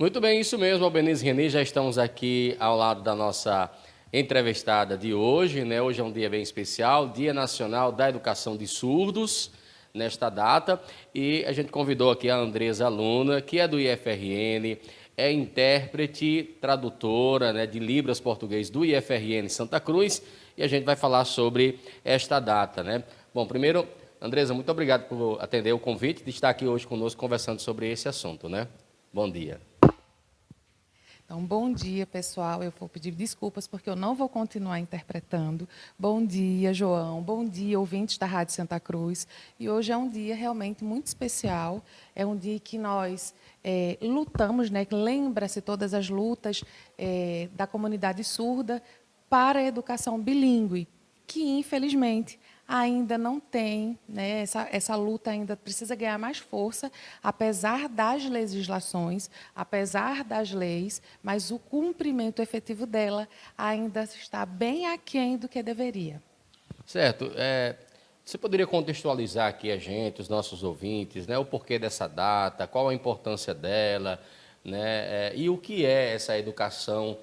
Muito bem, isso mesmo, Albeniz Reni. Já estamos aqui ao lado da nossa entrevistada de hoje, né? Hoje é um dia bem especial, Dia Nacional da Educação de Surdos, nesta data. E a gente convidou aqui a Andresa Luna, que é do IFRN, é intérprete, tradutora, né, de Libras Português do IFRN Santa Cruz. E a gente vai falar sobre esta data, né? Bom, primeiro, Andresa, muito obrigado por atender o convite de estar aqui hoje conosco conversando sobre esse assunto, né? Bom dia. Então, bom dia, pessoal. Eu vou pedir desculpas porque eu não vou continuar interpretando. Bom dia, João. Bom dia, ouvintes da Rádio Santa Cruz. E hoje é um dia realmente muito especial. É um dia que nós lutamos, né? Lembra-se todas as lutas da comunidade surda para a educação bilíngue, que infelizmente ainda não tem, né, essa luta ainda precisa ganhar mais força, apesar das legislações, apesar das leis, mas o cumprimento efetivo dela ainda está bem aquém do que deveria. Certo. Você poderia contextualizar aqui a gente, os nossos ouvintes, né, o porquê dessa data, qual a importância dela, né, e o que é essa educação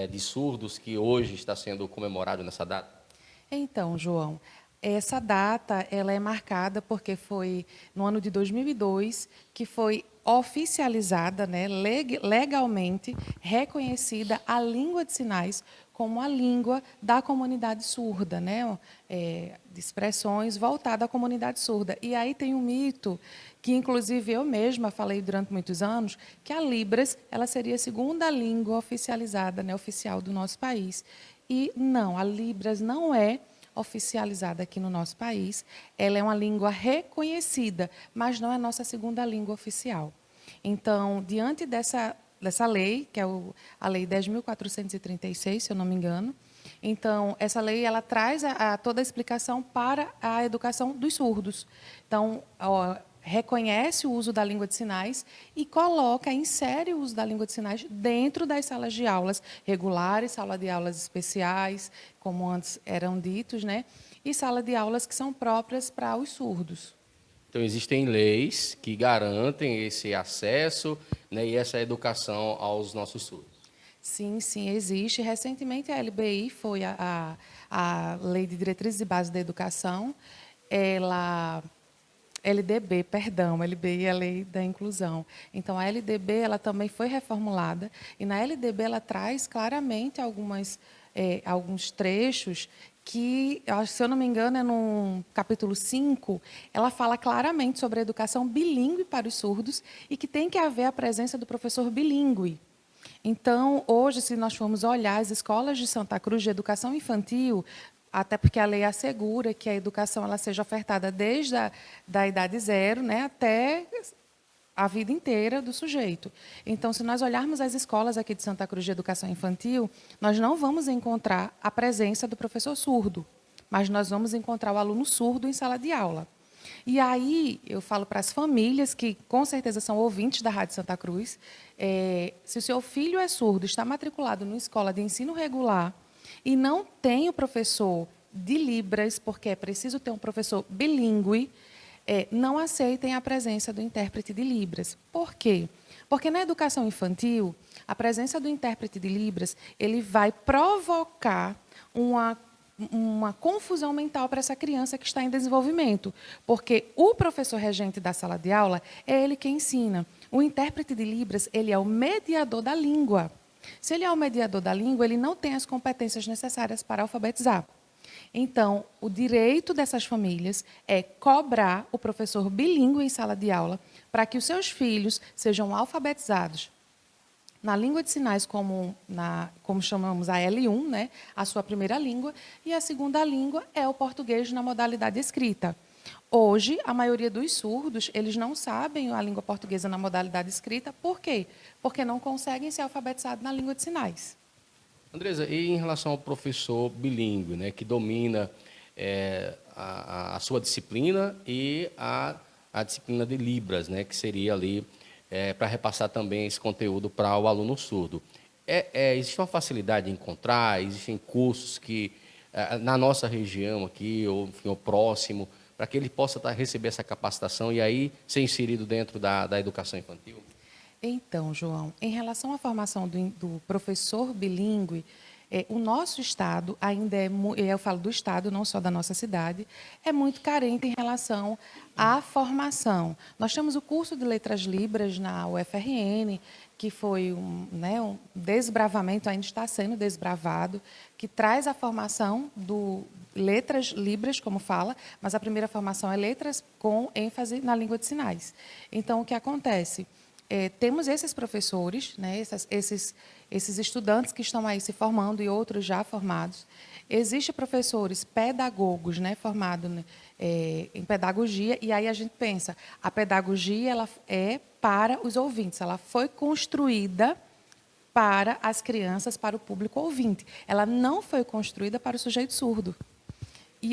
de surdos que hoje está sendo comemorado nessa data? Então, João, essa data ela é marcada porque foi no ano de 2002 que foi oficializada, né, legalmente reconhecida a língua de sinais como a língua da comunidade surda, né, de expressões voltada à comunidade surda. E aí tem um mito que, inclusive, eu mesma falei durante muitos anos, que a Libras ela seria a segunda língua oficializada, né, oficial do nosso país. E não, a Libras não é oficializada aqui no nosso país. Ela é uma língua reconhecida, mas não é nossa segunda língua oficial. Então, diante dessa lei, que é a Lei 10.436, se eu não me engano, então, essa lei ela traz toda a explicação para a educação dos surdos. Então, reconhece o uso da língua de sinais e coloca, insere o uso da língua de sinais dentro das salas de aulas regulares, sala de aulas especiais, como antes eram ditos, né? E sala de aulas que são próprias para os surdos. Então, existem leis que garantem esse acesso, né, e essa educação aos nossos surdos. Sim, sim, existe. Recentemente, a LBI foi a Lei de Diretrizes e Bases da Educação. Ela LDB, perdão, LBI é a Lei da Inclusão. Então, a LDB ela também foi reformulada, e na LDB ela traz claramente alguns trechos que, se eu não me engano, é no capítulo 5, ela fala claramente sobre a educação bilíngue para os surdos e que tem que haver a presença do professor bilíngue. Então, hoje, se nós formos olhar as escolas de Santa Cruz de educação infantil, até porque a lei assegura que a educação ela seja ofertada desde da idade zero, né, até a vida inteira do sujeito. Então, se nós olharmos as escolas aqui de Santa Cruz de educação infantil, nós não vamos encontrar a presença do professor surdo, mas nós vamos encontrar o aluno surdo em sala de aula. E aí, eu falo para as famílias, que com certeza são ouvintes da Rádio Santa Cruz, se o seu filho é surdo, está matriculado numa escola de ensino regular e não tem o professor de Libras, porque é preciso ter um professor bilíngue, não aceitem a presença do intérprete de Libras. Por quê? Porque na educação infantil, a presença do intérprete de Libras, ele vai provocar uma confusão mental para essa criança que está em desenvolvimento, porque o professor regente da sala de aula é ele quem ensina. O intérprete de Libras, ele é o mediador da língua. Se ele é o mediador da língua, ele não tem as competências necessárias para alfabetizar. Então, o direito dessas famílias é cobrar o professor bilíngue em sala de aula para que os seus filhos sejam alfabetizados na língua de sinais, como chamamos a L1, né, a sua primeira língua, e a segunda língua é o português na modalidade escrita. Hoje, a maioria dos surdos, eles não sabem a língua portuguesa na modalidade escrita. Por quê? Porque não conseguem ser alfabetizados na língua de sinais. Andresa, e em relação ao professor bilíngue, né, que domina a sua disciplina e a disciplina de Libras, né, que seria ali para repassar também esse conteúdo para o aluno surdo. Existe uma facilidade de encontrar, existem cursos que, na nossa região aqui, ou, enfim, ou próximo, para que ele possa receber essa capacitação e aí ser inserido dentro da educação infantil? Então, João, em relação à formação do professor bilíngue, o nosso Estado ainda eu falo do Estado, não só da nossa cidade, é muito carente em relação à formação. Nós temos o curso de Letras Libras na UFRN, que foi um desbravamento, ainda está sendo desbravado, que traz a formação do Letras Libras, como fala, mas a primeira formação é letras com ênfase na língua de sinais. Então, o que acontece? Temos esses professores, né, esses estudantes que estão aí se formando e outros já formados. Existem professores pedagogos, né, formados em pedagogia, e aí a gente pensa, a pedagogia ela é para os ouvintes, ela foi construída para as crianças, para o público ouvinte. Ela não foi construída para o sujeito surdo.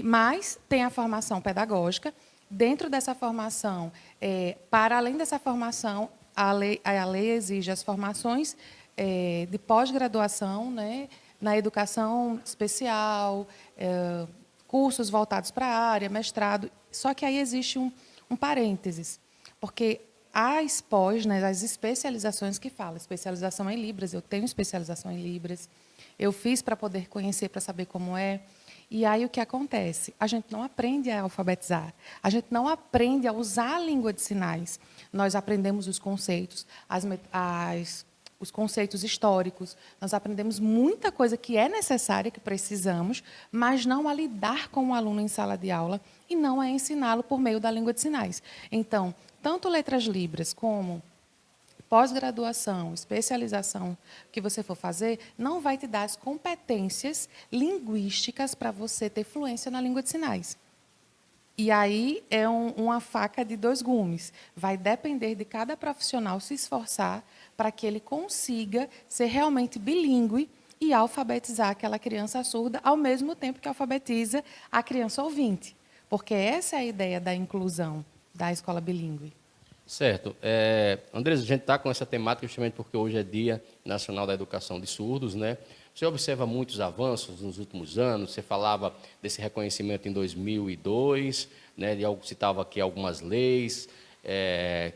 Mas tem a formação pedagógica. Dentro dessa formação, para além dessa formação, a lei exige as formações de pós-graduação, né, na educação especial, cursos voltados para a área, mestrado. Só que aí existe um parênteses, porque as pós, né, as especializações que falam, especialização em Libras, eu tenho especialização em Libras, eu fiz para poder conhecer, para saber como é. E aí o que acontece? A gente não aprende a alfabetizar, a gente não aprende a usar a língua de sinais. Nós aprendemos os conceitos, os conceitos históricos, nós aprendemos muita coisa que é necessária, que precisamos, mas não a lidar com o aluno em sala de aula e não a ensiná-lo por meio da língua de sinais. Então, tanto Letras Libras como pós-graduação, especialização que você for fazer, não vai te dar as competências linguísticas para você ter fluência na língua de sinais. E aí é uma faca de dois gumes. Vai depender de cada profissional se esforçar para que ele consiga ser realmente bilíngue e alfabetizar aquela criança surda ao mesmo tempo que alfabetiza a criança ouvinte. Porque essa é a ideia da inclusão da escola bilíngue. Certo. Andrés, a gente está com essa temática justamente porque hoje é Dia Nacional da Educação de Surdos, né? Você observa muitos avanços nos últimos anos, você falava desse reconhecimento em 2002, né, citava aqui algumas leis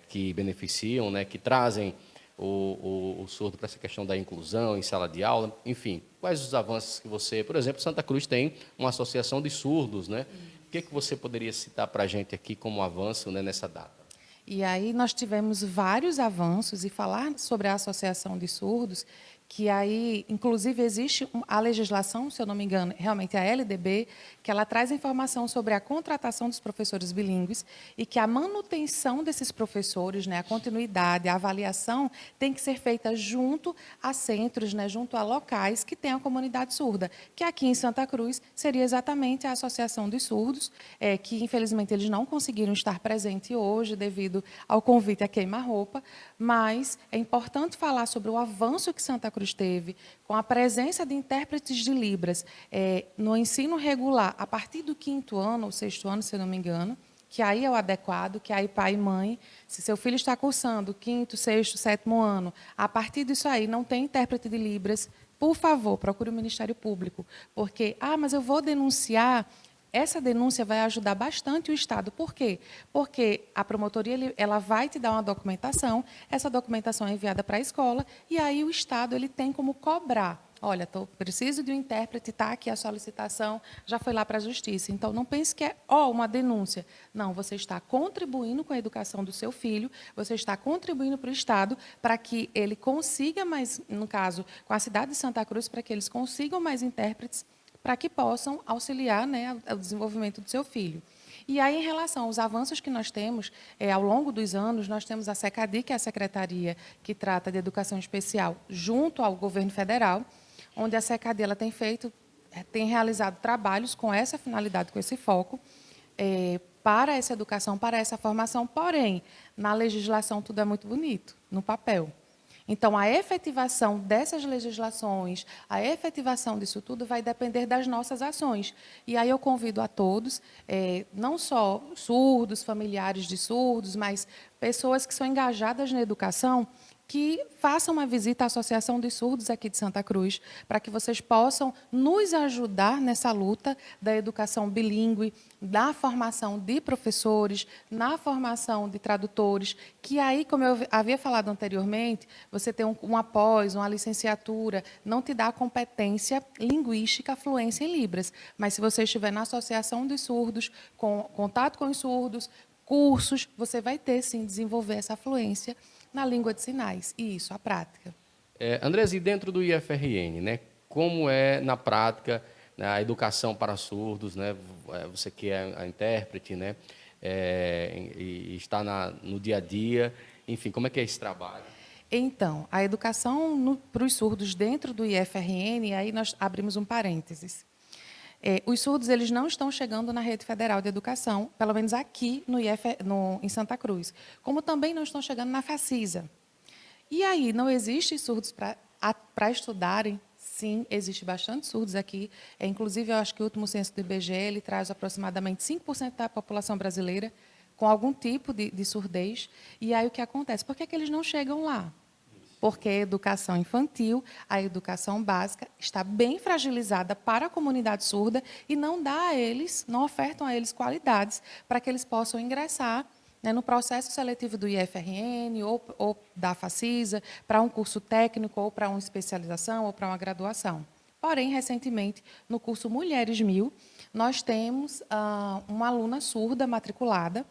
que beneficiam, né, que trazem o surdo para essa questão da inclusão em sala de aula, enfim. Quais os avanços que você... Por exemplo, Santa Cruz tem uma associação de surdos, né? O que você poderia citar para a gente aqui como avanço, né, nessa data? E aí nós tivemos vários avanços, e falar sobre a Associação de Surdos, que aí, inclusive, existe a legislação, se eu não me engano, realmente a LDB, que ela traz informação sobre a contratação dos professores bilíngues e que a manutenção desses professores, né, a continuidade, a avaliação, tem que ser feita junto a centros, né, junto a locais que têm a comunidade surda, que aqui em Santa Cruz seria exatamente a Associação dos Surdos, que, infelizmente, eles não conseguiram estar presentes hoje devido ao convite a queima-roupa, mas é importante falar sobre o avanço que Santa Cruz teve com a presença de intérpretes de Libras no ensino regular, a partir do 5º ano, ou 6º ano, se eu não me engano, que aí é o adequado, que aí pai e mãe, se seu filho está cursando 5º, 6º, 7º ano, a partir disso aí não tem intérprete de Libras, por favor, procure o Ministério Público, porque, mas eu vou denunciar. Essa denúncia vai ajudar bastante o Estado. Por quê? Porque a promotoria ela vai te dar uma documentação, essa documentação é enviada para a escola, e aí o Estado ele tem como cobrar. Olha, preciso de um intérprete, está aqui a solicitação, já foi lá para a Justiça. Então, não pense que é uma denúncia. Não, você está contribuindo com a educação do seu filho, você está contribuindo para o Estado para que ele consiga mais, no caso, com a cidade de Santa Cruz, para que eles consigam mais intérpretes para que possam auxiliar, né, ao desenvolvimento do seu filho. E aí, em relação aos avanços que nós temos, ao longo dos anos, nós temos a SECADI, que é a Secretaria que trata de Educação Especial, junto ao governo federal, onde a SECADI ela tem realizado trabalhos com essa finalidade, com esse foco, para essa educação, para essa formação, porém, na legislação tudo é muito bonito, no papel. Então, a efetivação dessas legislações, a efetivação disso tudo vai depender das nossas ações. E aí eu convido a todos, não só surdos, familiares de surdos, mas pessoas que são engajadas na educação, que façam uma visita à Associação dos Surdos aqui de Santa Cruz, para que vocês possam nos ajudar nessa luta da educação bilíngue, da formação de professores, na formação de tradutores, que aí, como eu havia falado anteriormente, você tem uma pós, uma licenciatura, não te dá competência linguística, fluência em Libras. Mas se você estiver na Associação dos Surdos, com contato com os surdos, cursos, você vai ter, sim, desenvolver essa fluência na língua de sinais. E isso, a prática. Andrés, e dentro do IFRN, né, como é, na prática, a educação para surdos, né, você que é a intérprete, né, e está no dia a dia, enfim, como é que é esse trabalho? Então, a educação para os surdos dentro do IFRN, aí nós abrimos um parênteses. Os surdos eles não estão chegando na rede federal de educação, pelo menos aqui em Santa Cruz, como também não estão chegando na Facisa. E aí, não existe surdos para estudarem? Sim, existe bastante surdos aqui. Inclusive, eu acho que o último censo do IBGE ele traz aproximadamente 5% da população brasileira com algum tipo de surdez. E aí, o que acontece? Por que que eles não chegam lá? Porque a educação infantil, a educação básica, está bem fragilizada para a comunidade surda e não dá a eles, não ofertam a eles qualidades para que eles possam ingressar, né, no processo seletivo do IFRN ou da Facisa, para um curso técnico, ou para uma especialização, ou para uma graduação. Porém, recentemente, no curso Mulheres 1000, nós temos uma aluna surda matriculada,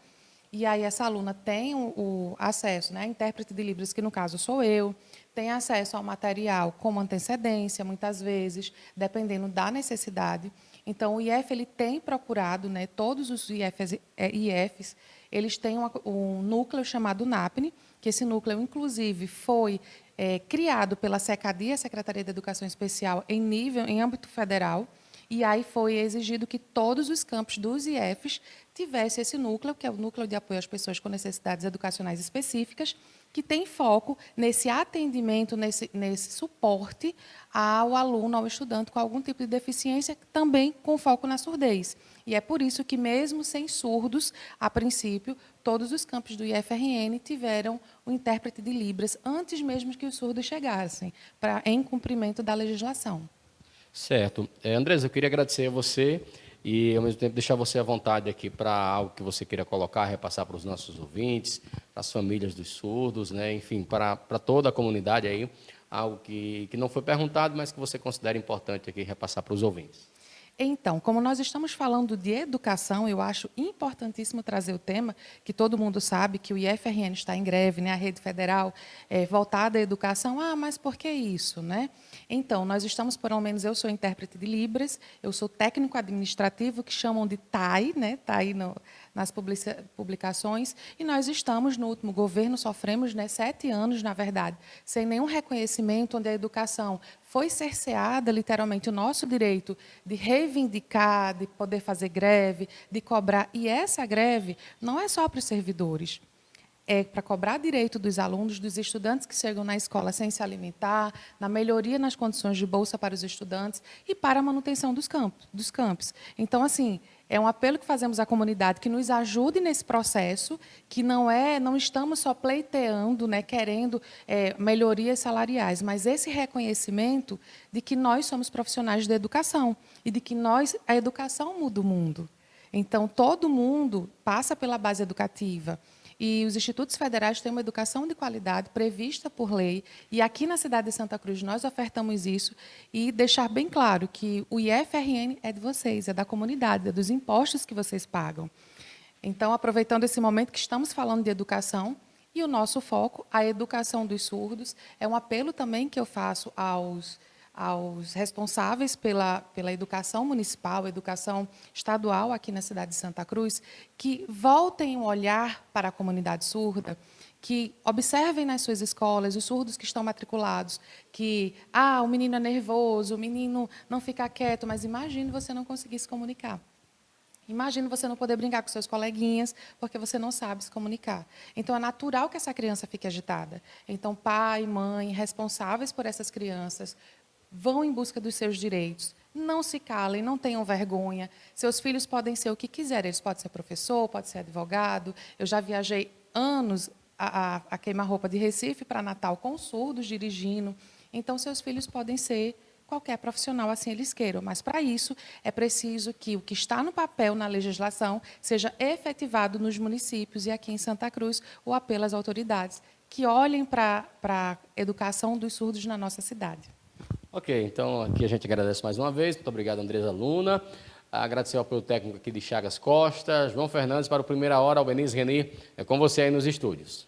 e aí essa aluna tem o acesso, né, a intérprete de Libras, que no caso sou eu, tem acesso ao material com antecedência, muitas vezes, dependendo da necessidade. Então, o IF ele tem procurado, né, todos os IFs, eles têm um núcleo chamado NAPNE, que esse núcleo, inclusive, foi criado pela SECADI, a Secretaria de Educação Especial, em âmbito federal, e aí foi exigido que todos os campos dos IFs tivessem esse núcleo, que é o Núcleo de Apoio às Pessoas com Necessidades Educacionais Específicas, que tem foco nesse atendimento, nesse suporte ao aluno, ao estudante com algum tipo de deficiência, também com foco na surdez. E é por isso que, mesmo sem surdos, a princípio, todos os campos do IFRN tiveram o intérprete de Libras, antes mesmo que os surdos chegassem, em cumprimento da legislação. Certo. Andrés, eu queria agradecer a você e, ao mesmo tempo, deixar você à vontade aqui para algo que você queira colocar, repassar para os nossos ouvintes, para as famílias dos surdos, né? Enfim, para toda a comunidade aí, algo que não foi perguntado, mas que você considera importante aqui repassar para os ouvintes. Então, como nós estamos falando de educação, eu acho importantíssimo trazer o tema, que todo mundo sabe que o IFRN está em greve, né, a rede federal voltada à educação. Ah, mas por que isso, né? Então, nós estamos, pelo menos eu sou intérprete de Libras, eu sou técnico administrativo, que chamam de TAI, né, TAI nas publicações, e nós estamos, no último governo, sofremos, né, 7 anos, na verdade, sem nenhum reconhecimento, onde a educação foi cerceada, literalmente, o nosso direito de reivindicar, de poder fazer greve, de cobrar. E essa greve não é só para os servidores. É para cobrar direito dos alunos, dos estudantes que chegam na escola sem se alimentar, na melhoria nas condições de bolsa para os estudantes e para a manutenção dos campos. Então, assim, é um apelo que fazemos à comunidade que nos ajude nesse processo, que não estamos só pleiteando, né, querendo melhorias salariais, mas esse reconhecimento de que nós somos profissionais da educação e de que a educação muda o mundo. Então, todo mundo passa pela base educativa. E os institutos federais têm uma educação de qualidade prevista por lei. E aqui na cidade de Santa Cruz nós ofertamos isso e deixar bem claro que o IFRN é de vocês, é da comunidade, é dos impostos que vocês pagam. Então, aproveitando esse momento que estamos falando de educação, e o nosso foco, a educação dos surdos, é um apelo também que eu faço aos responsáveis pela educação municipal, educação estadual aqui na cidade de Santa Cruz, que voltem o olhar para a comunidade surda, que observem nas suas escolas os surdos que estão matriculados, que o menino é nervoso, o menino não fica quieto, mas imagine você não conseguir se comunicar. Imagine você não poder brincar com seus coleguinhas porque você não sabe se comunicar. Então, é natural que essa criança fique agitada. Então, pai, mãe, responsáveis por essas crianças, vão em busca dos seus direitos. Não se calem, não tenham vergonha. Seus filhos podem ser o que quiserem. Eles podem ser professor, podem ser advogado. Eu já viajei anos a queima-roupa de Recife para Natal com surdos dirigindo. Então, seus filhos podem ser qualquer profissional, assim eles queiram. Mas, para isso, é preciso que o que está no papel, na legislação, seja efetivado nos municípios e aqui em Santa Cruz, o apelo às autoridades que olhem para a educação dos surdos na nossa cidade. Ok, então aqui a gente agradece mais uma vez. Muito obrigado, Andresa Luna. Agradecer ao apoio técnico aqui de Chagas Costa, João Fernandes para o Primeira Hora, Albeniz Reni. É com você aí nos estúdios.